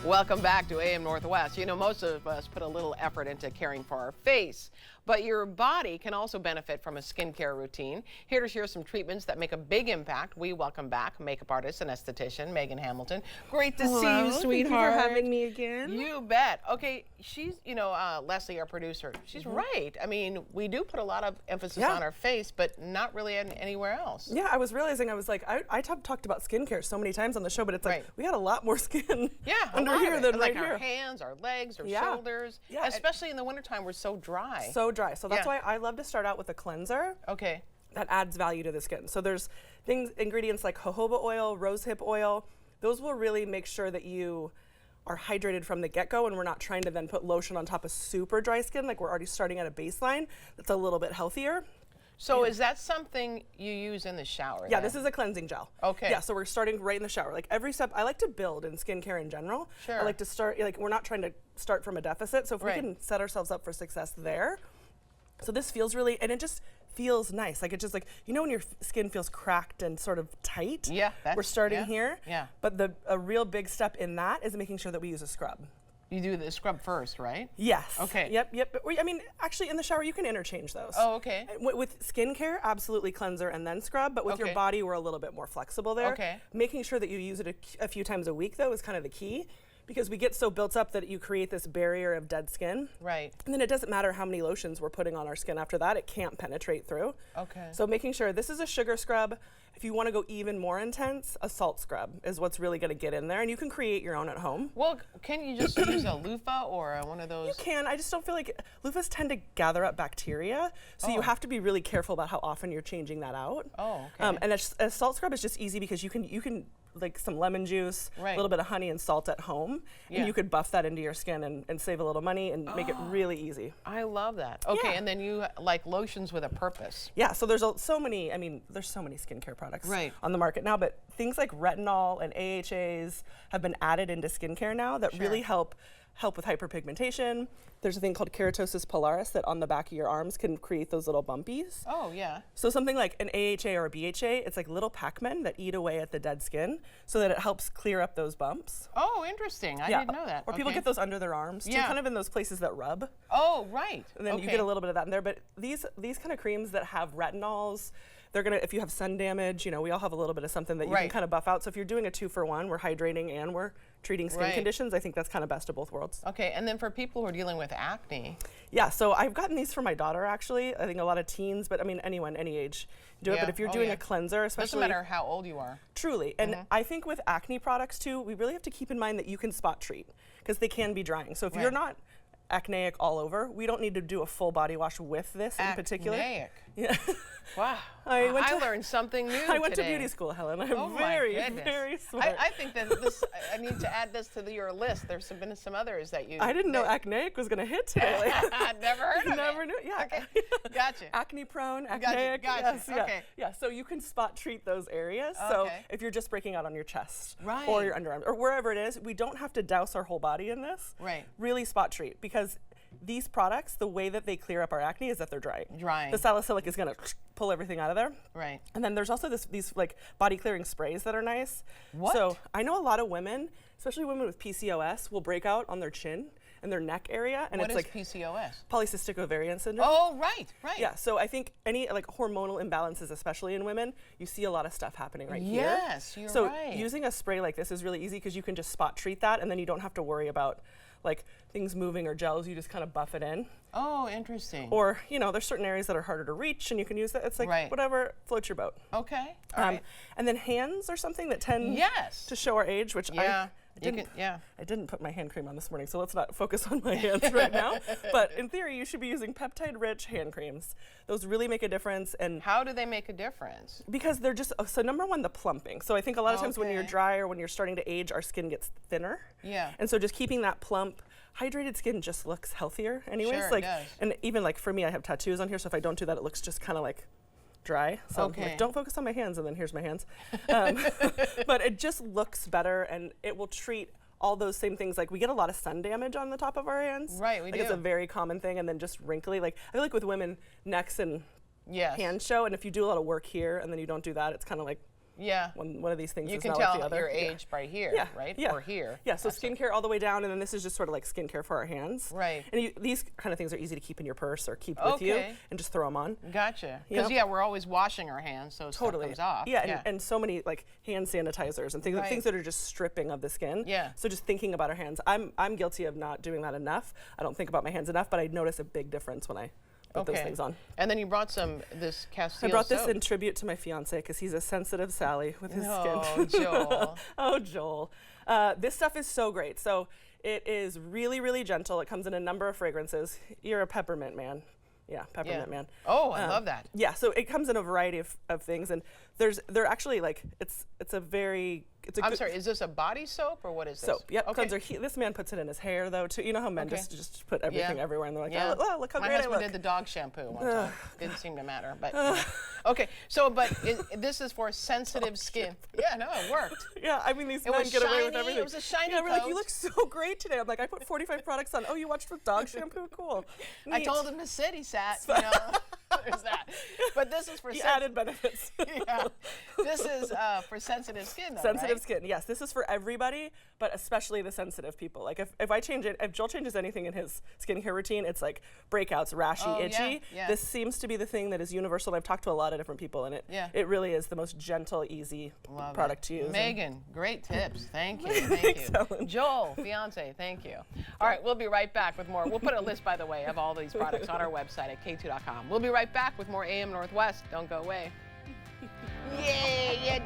Welcome back to AM Northwest. You know, most of us put a little effort into caring for our face, but your body can also benefit from a skincare routine. Here to share some treatments that make a big impact, we welcome back makeup artist and esthetician Meghan Hamilton. Great to see you, sweetheart. Thank you for having me again. You bet. Okay, she's, Leslie, our producer, she's right. I mean, we do put a lot of emphasis on our face, but not really anywhere else. Yeah, I was realizing, I talked about skincare so many times on the show, but it's like, we got a lot more skin under here than right here. Our hands, our legs, our shoulders. Yeah. Especially in the wintertime, we're so dry. So dry. So that's why I love to start out with a cleanser. Okay. That adds value to the skin. So there's ingredients like jojoba oil, rosehip oil. Those will really make sure that you are hydrated from the get-go, and we're not trying to then put lotion on top of super dry skin. Like, we're already starting at a baseline that's a little bit healthier. So is that something you use in the shower? Yeah, this is a cleansing gel. Okay. Yeah, so we're starting right in the shower. Like, every step, I like to build in skincare in general. Sure. I like to start, we're not trying to start from a deficit, so if we can set ourselves up for success there. So this feels really, and it just feels nice. Like, it's just like, when your skin feels cracked and sort of tight? Yeah. We're starting here. Yeah. But a real big step in that is making sure that we use a scrub. You do the scrub first, right? Yes. Okay. Yep. But actually, in the shower, you can interchange those. Oh, okay. With skincare, absolutely cleanser and then scrub. But with your body, we're a little bit more flexible there. Okay. Making sure that you use it a few times a week, though, is kind of the key. Because we get so built up that you create this barrier of dead skin. Right. And then it doesn't matter how many lotions we're putting on our skin after that. It can't penetrate through. Okay. So making sure this is a sugar scrub. If you want to go even more intense, a salt scrub is what's really going to get in there. And you can create your own at home. Well, can you just use a loofah or one of those? You can. I just don't feel like loofahs tend to gather up bacteria. So you have to be really careful about how often you're changing that out. Oh, okay. And a salt scrub is just easy because you can like some lemon juice, a little bit of honey and salt at home, and you could buff that into your skin and save a little money and make it really easy. I love that. Okay, and then you like lotions with a purpose. Yeah, so there's so many skincare products on the market now, but things like retinol and AHAs have been added into skincare now that really help with hyperpigmentation. There's a thing called keratosis pilaris that on the back of your arms can create those little bumpies. Oh, yeah. So something like an AHA or a BHA, it's like little Pac-Men that eat away at the dead skin so that it helps clear up those bumps. Oh, interesting. I didn't know that. Or people get those under their arms too, kind of in those places that rub. Oh, right. And then you get a little bit of that in there. But these kind of creams that have retinols, they're gonna, if you have sun damage, we all have a little bit of something that you can kind of buff out. So if you're doing a 2-for-1, we're hydrating and we're treating skin conditions. I think that's kind of best of both worlds. Okay, and then for people who are dealing with acne. Yeah, so I've gotten these for my daughter actually. I think a lot of teens, but anyone, any age, do it. But if you're doing a cleanser, especially. Doesn't matter how old you are. Truly, and I think with acne products too, we really have to keep in mind that you can spot treat because they can be drying. So if you're not acneic all over, we don't need to do a full body wash with this in particular. Acneic. Yeah. Wow. I learned something new I went to beauty school, Helen. I'm very smart. I think that I need to add this to your list. There's been some others that you. I didn't know acneic was going to hit today. I've never heard of it. Never knew. Yeah. Okay. Gotcha. Acne prone, acneic. Gotcha. Yes, Okay. Yeah. So you can spot treat those areas. So if you're just breaking out on your chest or your underarms or wherever it is, we don't have to douse our whole body in this. Right. Really spot treat because these products, the way that they clear up our acne is that they're drying. The salicylic is going to pull everything out of there. Right. And then there's also these like body clearing sprays that are nice. What? So I know a lot of women, especially women with PCOS, will break out on their chin and their neck area. And what it's is like PCOS? Polycystic ovarian syndrome. Oh, right. Yeah, so I think any like hormonal imbalances, especially in women, you see a lot of stuff happening here. Yes, you're right. So using a spray like this is really easy because you can just spot treat that and then you don't have to worry about like things moving or gels, you just kind of buff it in. Oh, interesting. Or, there's certain areas that are harder to reach and you can use that. It's like whatever floats your boat. Okay. All right. And then hands are something that tend to show our age, which I didn't put my hand cream on this morning, so let's not focus on my hands right now. But in theory, you should be using peptide-rich hand creams. Those really make a difference. And how do they make a difference? Because they're just, so number one, the plumping. So I think a lot of times when you're dry or when you're starting to age, our skin gets thinner. Yeah. And so just keeping that plump, hydrated skin just looks healthier anyways. Sure, it does. And even like for me, I have tattoos on here, so if I don't do that, it looks just kind of like dry. So like, don't focus on my hands, and then here's my hands. But it just looks better, and it will treat all those same things. Like we get a lot of sun damage on the top of our hands. Right, we do. It's a very common thing, and then just wrinkly. Like I feel like with women, necks and hands show, and if you do a lot of work here and then you don't do that, it's kind of like Yeah. When one of these things you is can not tell like the other. your age by here, right? Yeah. Or here. Yeah, so skincare all the way down, and then this is just sort of like skincare for our hands. Right. And these kind of things are easy to keep in your purse or keep with you and just throw them on. Gotcha. Because we're always washing our hands, so stuff comes off. Yeah, and so many like hand sanitizers and things that are just stripping of the skin. Yeah. So just thinking about our hands. I'm guilty of not doing that enough. I don't think about my hands enough, but I notice a big difference when I put those things on. And then you brought this Castile I brought soap. this in tribute to my fiance because he's a sensitive Sally with his skin. Oh, Joel. Oh, Joel. This stuff is so great. So it is really, really gentle. It comes in a number of fragrances. You're a peppermint man. Yeah, peppermint man. Oh, I love that. Yeah, so it comes in a variety of things, and they're actually like it's a I'm sorry, is this a body soap or what is this? Soap. Yep. Cleanser. This man puts it in his hair though too. You know how men just put everything everywhere, and they're like, oh, look how great I look. My husband did the dog shampoo one time. Didn't seem to matter, but okay. So, this is for sensitive skin. Yeah, no, it worked. Yeah, I mean these men get away with everything. It was a shiny coat. coat. Like, you look so great today. I'm like, I put 45 products on. Oh, you watched with dog shampoo? Cool. Neat. I told him to sit. He sat. There's that. But this is for added benefits. Yeah. This is for sensitive skin, though, sensitive skin. Yes, this is for everybody, but especially the sensitive people. Like if Joel changes anything in his skincare routine, it's like breakouts, rashy, itchy. Yeah. This seems to be the thing that is universal. And I've talked to a lot of different people, and it really is the most gentle, easy product to use. Meghan, great tips. Thank you. Thank you. Joel, fiance, thank you. All right, we'll be right back with more. We'll put a list, by the way, of all these products on our website at k2.com. We'll be right back with more AM Northwest. Don't go away. Yeah.